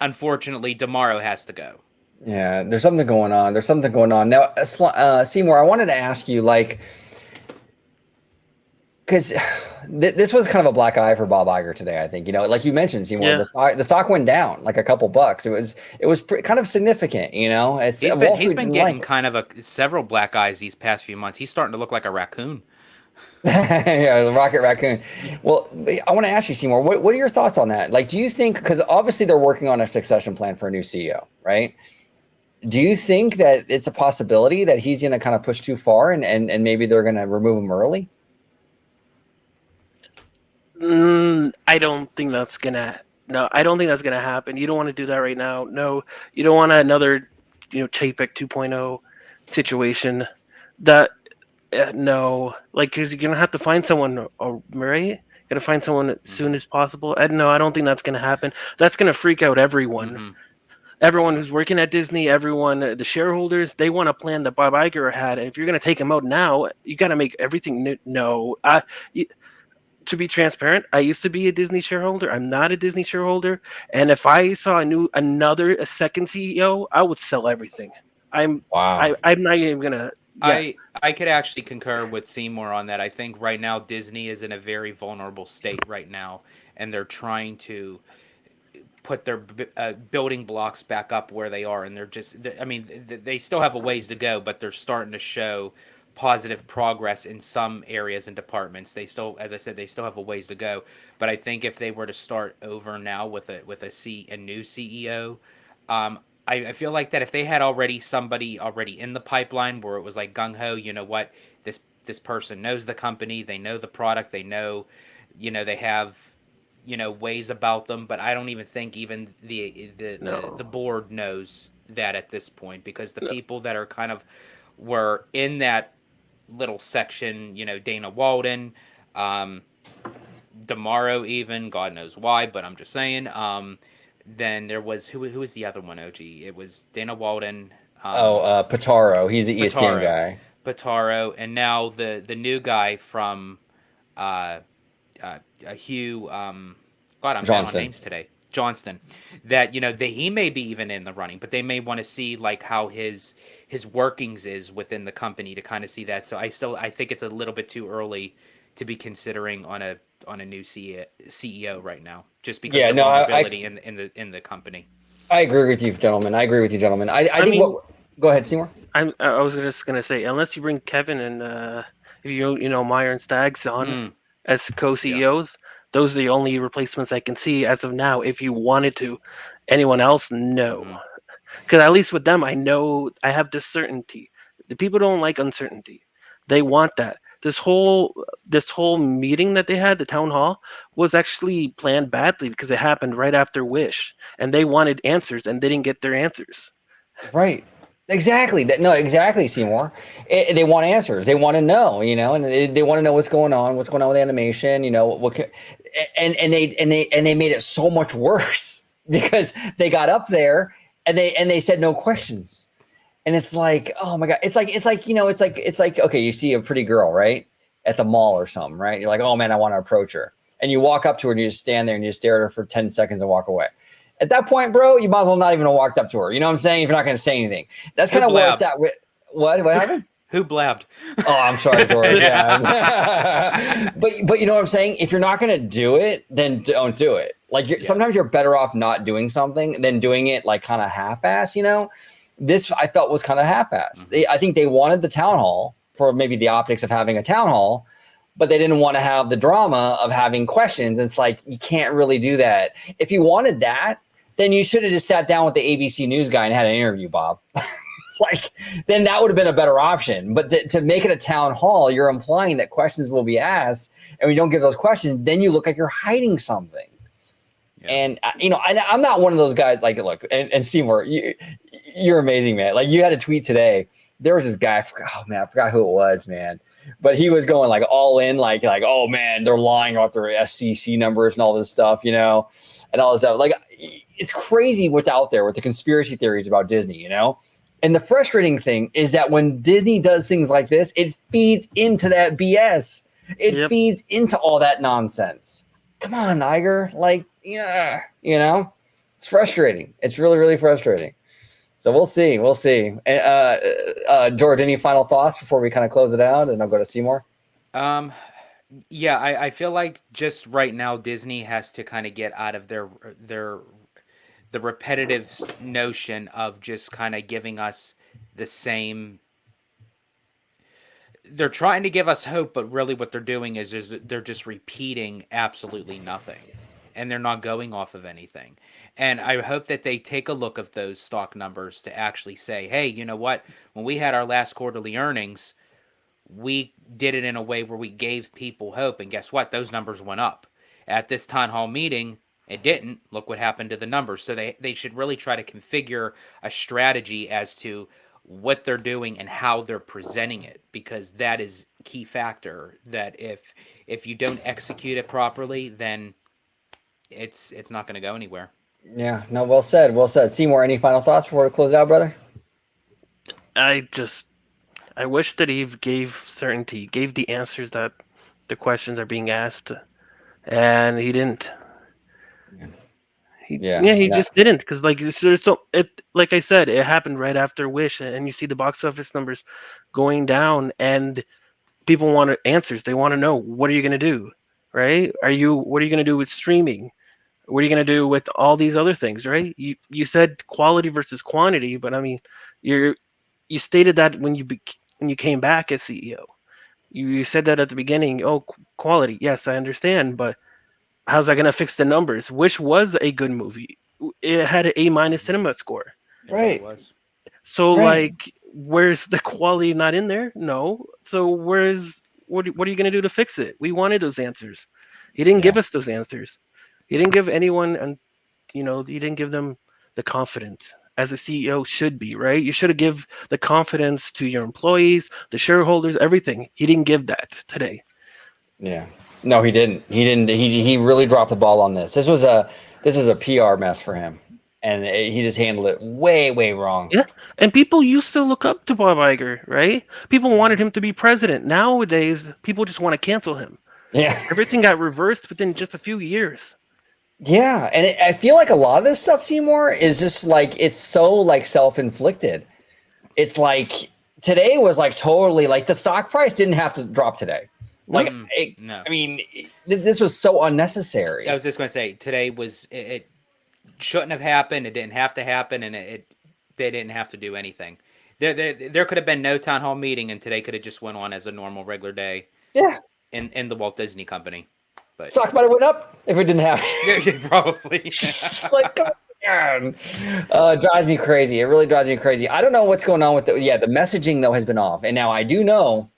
unfortunately Demaro has to go. Yeah, there's something going on. There's something going on. Now, Seymour, I wanted to ask you, like, because this was kind of a black eye for Bob Iger today. I think, like you mentioned, Seymour, Yeah. the stock went down like a couple bucks. It was kind of significant. It's He's Wall been Street didn't getting like it. kind of several black eyes these past few months. He's starting to look like a raccoon. Yeah, the Rocket Raccoon. Well, I want to ask you, Seymour, what are your thoughts on that? Like, do you think, because obviously they're working on a succession plan for a new CEO, right? Do you think that it's a possibility that he's going to kind of push too far and maybe they're going to remove him early? I don't think that's gonna. No, I don't think that's gonna happen. You don't want to do that right now. No, you don't want another, Chapek 2.0 situation. That no, like, because you're gonna have to find someone, right? You're gonna find someone as soon as possible. No, I don't think that's gonna happen. That's gonna freak out everyone. Mm-hmm. Everyone who's working at Disney, everyone, the shareholders, they want a plan that Bob Iger had. And if you're gonna take him out now, you got to make everything new. No, to be transparent, I used to be a Disney shareholder. I'm not a Disney shareholder, and if I saw a second CEO, I would sell everything. I'm Wow. I'm not even gonna. Yeah, I could actually concur with Seymour on that. I think right now Disney is in a very vulnerable state right now, and they're trying to put their building blocks back up where they are, and I mean, they still have a ways to go, but they're starting to show positive progress in some areas and departments. They still, as I said, they still have a ways to go, but I think if they were to start over now with a new CEO, I feel like that if they had somebody already in the pipeline where it was like gung ho, you know what, this person knows the company, they know the product, they know, they have, ways about them, but I don't even think even no, the board knows that at this point, because the no, people that are kind of were in that little section, Dana Walden, Demaro, even, God knows why, but I'm just saying. Then there was who was the other one? OG. It was Dana Walden. Pitaro, he's the ESPN Pitaro, guy. and now the new guy from uh, Hugh. God, I'm bad on names today. Johnston. That he may be even in the running, but they may want to see like how his workings is within the company to kind of see that. So I think it's a little bit too early to be considering on a new CEO right now, just because of the vulnerability in the company. I agree with you, gentlemen. I think mean, go ahead, Seymour. I was just gonna say, unless you bring Kevin and if Meyer and Staggs on as co-CEOs, those are the only replacements I can see as of now. If you wanted to, anyone else, no. Because at least with them, I know I have this certainty. The people don't like uncertainty. They want that. This whole meeting that they had, the town hall, was actually planned badly because it happened right after Wish, and they wanted answers and they didn't get their answers. Right. Exactly. No, exactly, Seymour. They want answers. They want to know, and they want to know what's going on with animation, and they made it so much worse because they got up there and they said no questions. And it's like, oh my God, it's like, okay, you see a pretty girl, right? At the mall or something, right? You're like, oh man, I want to approach her. And you walk up to her and you just stand there and you stare at her for 10 seconds and walk away. At that point, bro, you might as well not even have walked up to her. You know what I'm saying? If you're not going to say anything. That's kind of where it's at with what happened? Who blabbed? Oh, I'm sorry, George. Yeah. but you know what I'm saying? If you're not going to do it, then don't do it. Like sometimes you're better off not doing something than doing it like kind of half-ass, This I felt was kind of half-ass. I think they wanted the town hall for maybe the optics of having a town hall, but they didn't want to have the drama of having questions. It's like, you can't really do that. If you wanted that, then you should have just sat down with the ABC News guy and had an interview, Bob. Then that would have been a better option. But to make it a town hall, you're implying that questions will be asked, and when you don't give those questions, then you look like you're hiding something. And I'm not one of those guys. Like, look, and Seymour, you're amazing, man. Like, you had a tweet today. There was this guy. I forgot who it was, man. But he was going like all in, like, oh man, they're lying about their SCC numbers and all this stuff, and all this stuff. Like, it's crazy what's out there with the conspiracy theories about Disney, And the frustrating thing is that when Disney does things like this, it feeds into that BS. It feeds into all that nonsense. Come on, Iger. Like, yeah, it's frustrating. It's really, really frustrating. So we'll see. We'll see. George, any final thoughts before we kind of close it out? And I'll go to Seymour. Yeah, I feel like just right now Disney has to kind of get out of the repetitive notion of just kind of giving us the same. They're trying to give us hope, but really what they're doing is they're just repeating absolutely nothing, and they're not going off of anything. And I hope that they take a look at those stock numbers to actually say, hey, you know what? When we had our last quarterly earnings, we did it in a way where we gave people hope. And guess what? Those numbers went up. At this town hall meeting, it didn't. Look what happened to the numbers. So they should really try to configure a strategy as to what they're doing and how they're presenting it, because that is key factor, that if you don't execute it properly, then it's not going to go anywhere. Yeah, no, well said. Well said. Seymour, any final thoughts before we close out, brother? I wish that he gave certainty, gave the answers that the questions are being asked, and he didn't. He just didn't, because like I said, it happened right after Wish, and you see the box office numbers going down, and people want answers. They want to know, what are you going to do, right? What are you going to do with streaming? What are you going to do with all these other things, right? You said quality versus quantity, but I mean, you stated that when you came back as CEO. You said that at the beginning. Oh, quality, yes, I understand, but how's that going to fix the numbers? Wish was a good movie. It had an A- cinema score. Right. It was. So, like, where's the quality not in there? No. So what are you going to do to fix it? We wanted those answers. He didn't give us those answers. He didn't give anyone, and he didn't give them the confidence as a CEO should be, right? You should have give the confidence to your employees, the shareholders, everything. He didn't give that today. Yeah. No, he didn't. He really dropped the ball on this. This was a PR mess for him, and he just handled it way, way wrong. Yeah, and people used to look up to Bob Iger, right? People wanted him to be president. Nowadays, people just want to cancel him. Yeah. Everything got reversed within just a few years. Yeah, and I feel like a lot of this stuff, Seymour, is just like, it's so like self-inflicted. It's like today was like totally like the stock price didn't have to drop today. Like, no. I mean, this was so unnecessary. I was just going to say, today was it shouldn't have happened. It didn't have to happen, and they didn't have to do anything. There could have been no town hall meeting, and today could have just went on as a normal regular day. Yeah. In the Walt Disney Company. But stock might have went up if it didn't happen. Yeah, probably. It's like, come on. It drives me crazy. It really drives me crazy. I don't know what's going on with the messaging though has been off. And now I do know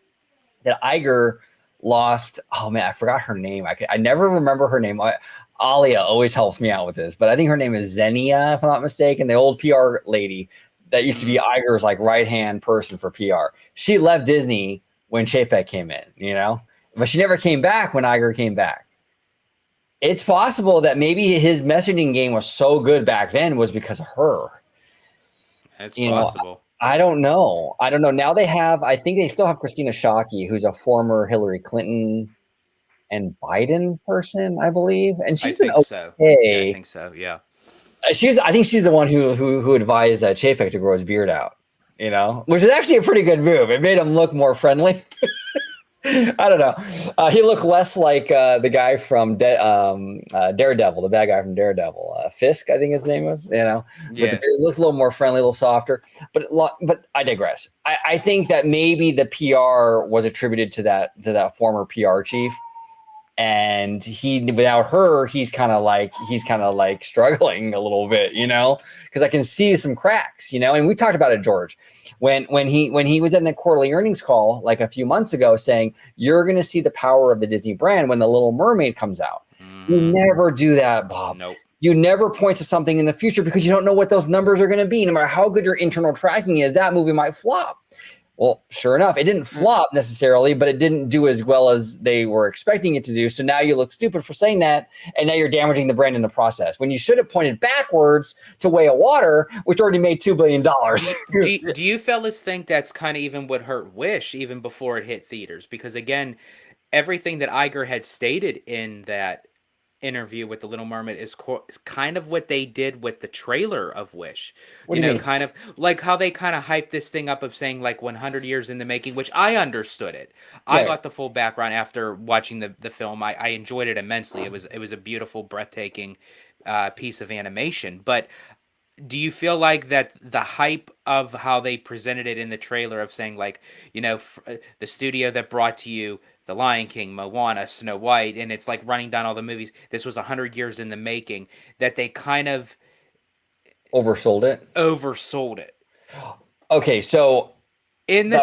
that Iger lost. Oh man, I forgot her name. I never remember her name. Alia always helps me out with this, but I think her name is Xenia, if I'm not mistaken. The old PR lady that used to be Iger's like right-hand person for PR. She left Disney when Chapek came in, but she never came back when Iger came back. It's possible that maybe his messaging game was so good back then was because of her. That's possible. I don't know. Now I think they still have Christina Shockey, who's a former Hillary Clinton and Biden person, I believe. And she's been okay. So. Yeah, I think so. Yeah. I think she's the one who advised Chapek to grow his beard out, which is actually a pretty good move. It made him look more friendly. I don't know. He looked less like the guy from Daredevil, the bad guy from Daredevil, Fisk, I think his name was. Yeah. It looked a little more friendly, a little softer. But I digress. I think that maybe the PR was attributed to that former PR chief, and without her, he's kind of like struggling a little bit, because I can see some cracks, And we talked about it, George. When he was in the quarterly earnings call like a few months ago saying you're going to see the power of the Disney brand when The Little Mermaid comes out. You never do that, Bob. Nope. You never point to something in the future because you don't know what those numbers are going to be. No matter how good your internal tracking is, that movie might flop. Well, sure enough, it didn't flop necessarily, but it didn't do as well as they were expecting it to do. So now you look stupid for saying that, and now you're damaging the brand in the process. When you should have pointed backwards to Way of Water, which already made $2 billion. Do you fellas think that's kind of even what hurt Wish even before it hit theaters? Because again, everything that Iger had stated in that interview with the Little Mermaid is kind of what they did with the trailer of Wish. What do you mean? Kind of like how they kind of hyped this thing up of saying like 100 years in the making, which I understood it. I got the full background after watching the film. I enjoyed it immensely. It was a beautiful, breathtaking piece of animation. But do you feel like that the hype of how they presented it in the trailer of saying like, the studio that brought to you The Lion King, Moana, Snow White, and it's like running down all the movies, this was 100 years in the making, that they kind of oversold it. Okay, so in the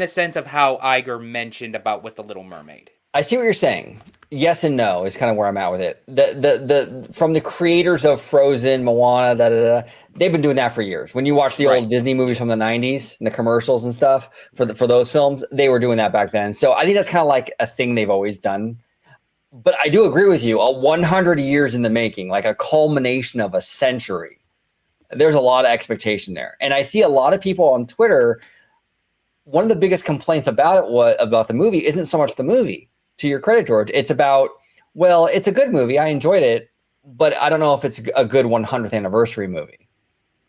sense of how Iger mentioned about with the Little Mermaid. I see what you're saying. Yes and no is kind of where I'm at with it. The from the creators of Frozen, Moana, they've been doing that for years. When you watch the old Disney movies from the 90s and the commercials and stuff for those films, they were doing that back then. So I think that's kind of like a thing they've always done. But I do agree with you. 100 years in the making, like a culmination of a century. There's a lot of expectation there. And I see a lot of people on Twitter. One of the biggest complaints about the movie isn't so much the movie. To your credit, George, it's about, well, it's a good movie. I enjoyed it, but I don't know if it's a good 100th anniversary movie.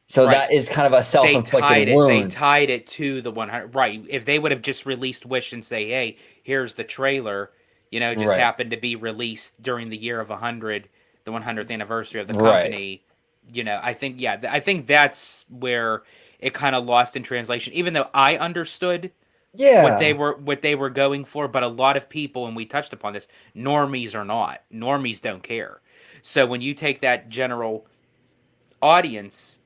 So that is kind of a self-inflicted wound. They tied it to the 100. Right. If they would have just released Wish and say, hey, here's the trailer, just happened to be released during the year of 100, the 100th anniversary of the company. I think that's where it kind of lost in translation, even though I understood what they were going for, but a lot of people, and we touched upon this, normies are not. Normies don't care. So when you take that general audience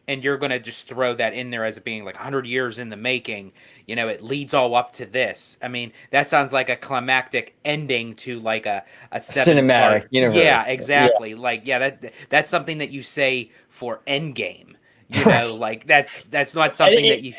and you're going to just throw that in there as it being like 100 years in the making, it leads all up to this. I mean, that sounds like a climactic ending to like a cinematic universe. Yeah, exactly. Yeah. That's something that you say for Endgame. Like that's not something that you...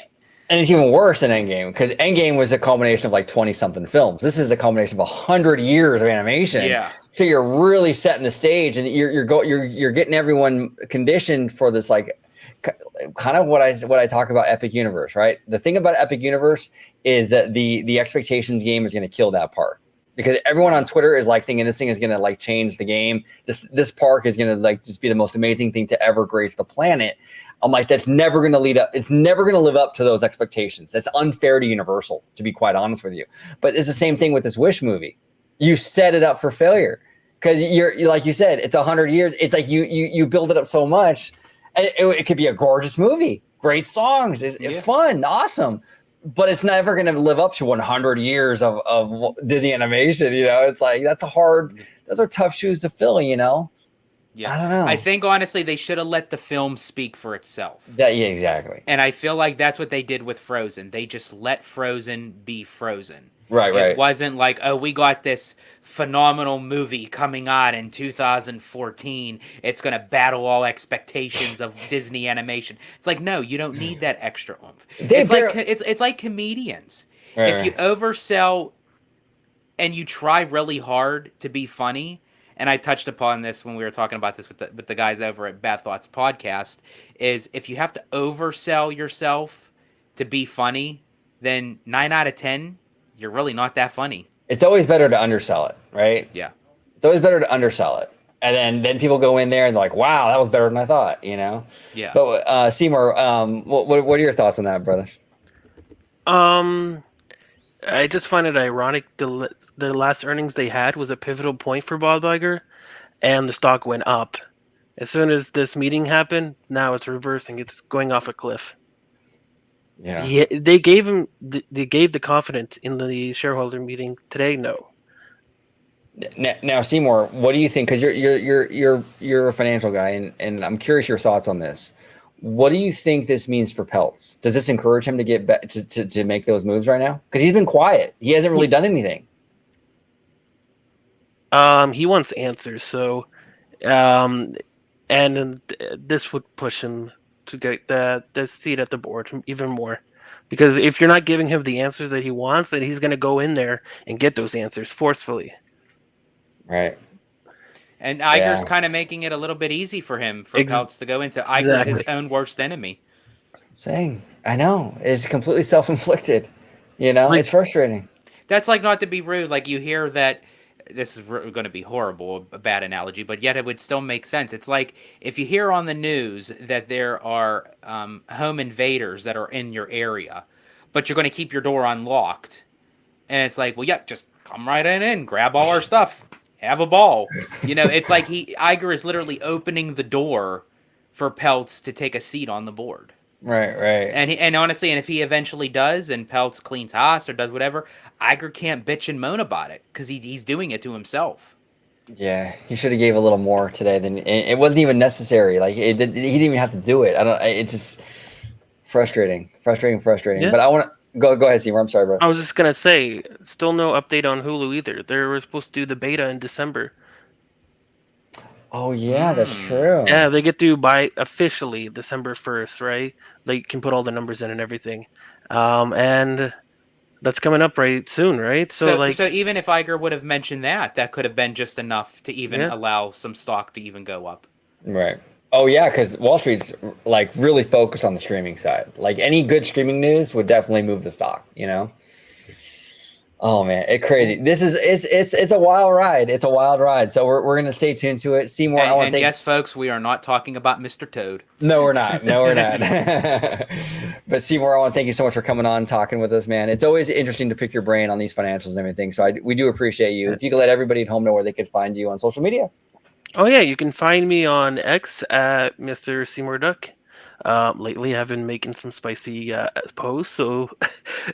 And it's even worse than Endgame, because Endgame was a culmination of like 20-something films. This is a culmination of 100 years of animation. Yeah. So you're really setting the stage, and you're getting everyone conditioned for this, like, kind of what I talk about Epic Universe, right? The thing about Epic Universe is that the expectations game is going to kill that park, because everyone on Twitter is like thinking this thing is going to like change the game. This park is going to like just be the most amazing thing to ever grace the planet. I'm like, that's never going to lead up. It's never going to live up to those expectations. That's unfair to Universal, to be quite honest with you. But it's the same thing with this Wish movie. You set it up for failure, because you're like you said, it's 100 years. It's like you build it up so much, and it could be a gorgeous movie, great songs, it's fun, awesome. But it's never going to live up to 100 years of Disney animation. It's like those are tough shoes to fill. Yeah. I don't know. I think honestly they should have let the film speak for itself. Exactly. And I feel like that's what they did with Frozen. They just let Frozen be Frozen. Right. It wasn't like, oh, we got this phenomenal movie coming out in 2014. It's going to battle all expectations of Disney animation. It's like, no, you don't need that extra oomph. It's like comedians. If you oversell and you try really hard to be funny, and I touched upon this when we were talking about this with the guys over at Bad Thoughts Podcast, is if you have to oversell yourself to be funny, then 9 out of 10, you're really not that funny. It's always better to undersell it, right? Yeah. It's always better to undersell it. And then people go in there and they're like, wow, that was better than I thought, Yeah. But Seymour, what are your thoughts on that, brother? I just find it ironic the last earnings they had was a pivotal point for Bob Iger, and the stock went up. As soon as this meeting happened, now it's reversing. It's going off a cliff. Yeah. They gave the confidence in the shareholder meeting today. No. Now, Seymour, what do you think? Because you're a financial guy, and I'm curious your thoughts on this. What do you think this means for Peltz? Does this encourage him to get back to make those moves right now? Because he's been quiet. He hasn't really done anything. He wants answers. So Um, and this would push him to get the seat at the board even more. Because if you're not giving him the answers that he wants, then he's going to go in there and get those answers forcefully. Right. And Iger's Yeah. kind of making it a little bit easy for him for Peltz to go into. Iger's his own worst enemy. Saying, I know, it's completely self-inflicted. You know, Like- it's frustrating. That's like, not to be rude, like you hear that. This is going to be horrible, a bad analogy, but yet it would still make sense. It's like if you hear on the news that there are home invaders that are in your area, but you're going to keep your door unlocked. And it's like, well, yeah, just come right in, grab all our stuff, have a ball. You know, it's like Iger is literally opening the door for Peltz to take a seat on the board. Right. And honestly, and if he eventually does, and Peltz cleans house or does whatever, Iger can't bitch and moan about it because he's doing it to himself. Yeah, he should have gave a little more today. Than it wasn't even necessary. Like he didn't even have to do it. It's just frustrating. Yeah. But I want to go ahead, Seymour. I'm sorry, bro. I was just going to say, still no update on Hulu either. They were supposed to do the beta in December. Oh yeah, that's true. Yeah, they get to buy officially December 1st, right? They can put all the numbers in and everything. And that's coming up right soon, right? So even if Iger would have mentioned that could have been just enough to even allow some stock to even go up. Right. Oh yeah, because Wall Street's like really focused on the streaming side. Like any good streaming news would definitely move the stock. You know. Oh man, it's crazy. This is it's a wild ride. It's a wild ride. So we're gonna stay tuned to it. Seymour, I want to thank. Yes, folks, we are not talking about Mr. Toad. No, we're not. But Seymour, I want to thank you so much for coming on, talking with us, man. It's always interesting to pick your brain on these financials and everything. So we do appreciate you. If you could let everybody at home know where they could find you on social media. Oh yeah, you can find me on X at Mr. Seymour Duck. Lately, I've been making some spicy posts, so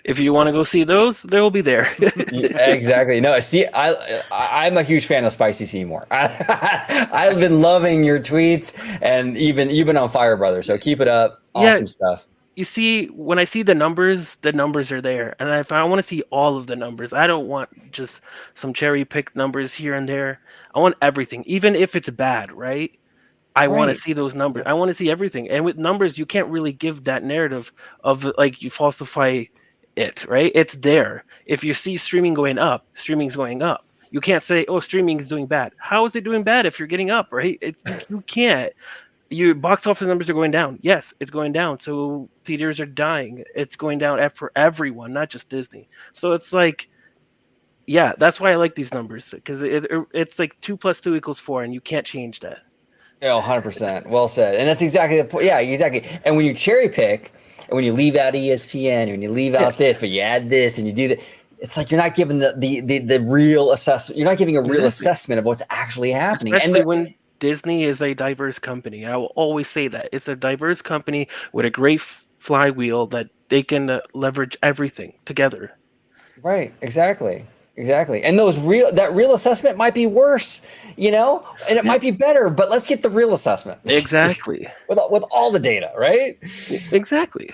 if you want to go see those, they will be there. Exactly. No, see, I'm a huge fan of Spicy Seymour. I've been loving your tweets, and you've been on fire, brother. So keep it up. Awesome stuff. You see, when I see the numbers are there, and if I want to see all of the numbers, I don't want just some cherry picked numbers here and there. I want everything, even if it's bad, right? I want to see those numbers. I want to see everything. And with numbers, you can't really give that narrative of like you falsify it, right? It's there. If you see streaming going up, streaming's going up. You can't say, oh, streaming is doing bad. How is it doing bad if you're getting up, right? You can't. Your box office numbers are going down. Yes, it's going down. So theaters are dying. It's going down for everyone, not just Disney. So it's like, yeah, that's why I like these numbers, because it's like 2 + 2 = 4, and you can't change that. Oh, 100%. Well said. And that's exactly the point. Yeah, exactly. And when you cherry pick, and when you leave out ESPN, and you leave out this, but you add this, and you do that, it's like you're not giving the real assessment. You're not giving a real assessment of what's actually happening. Especially when Disney is a diverse company. I will always say that. It's a diverse company with a great flywheel that they can leverage everything together. Right. Exactly. And that real assessment might be worse, you know, and it might be better, but let's get the real assessment. Exactly. with all the data, right? Exactly.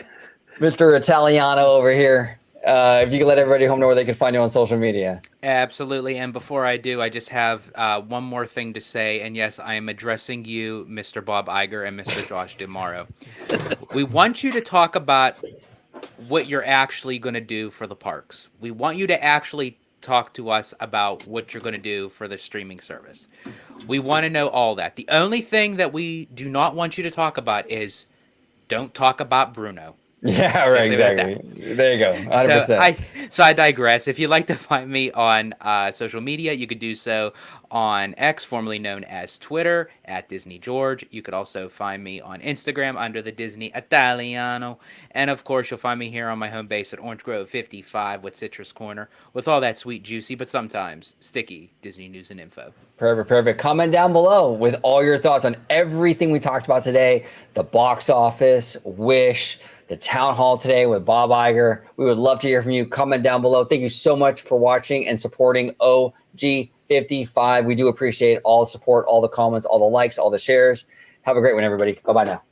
Mr. Italiano over here. If you could let everybody home know where they can find you on social media. Absolutely. And before I do, I just have one more thing to say. And yes, I am addressing you, Mr. Bob Iger and Mr. Josh DeMauro. We want you to talk about what you're actually going to do for the parks. We want you to actually talk to us about what you're going to do for the streaming service. We want to know all that. The only thing that we do not want you to talk about is don't talk about Bruno. Yeah, right, exactly. There you go, 100%. So I digress. If you'd like to find me on social media, you could do so on X, formerly known as Twitter, at Disney George. You could also find me on Instagram under the Disney Italiano. And of course, you'll find me here on my home base at Orange Grove 55 with Citrus Corner, with all that sweet, juicy, but sometimes sticky Disney news and info. Perfect. Comment down below with all your thoughts on everything we talked about today. The box office, Wish, the town hall today with Bob Iger. We would love to hear from you. Comment down below. Thank you so much for watching and supporting OG55. We do appreciate all the support, all the comments, all the likes, all the shares. Have a great one, everybody. Bye-bye now.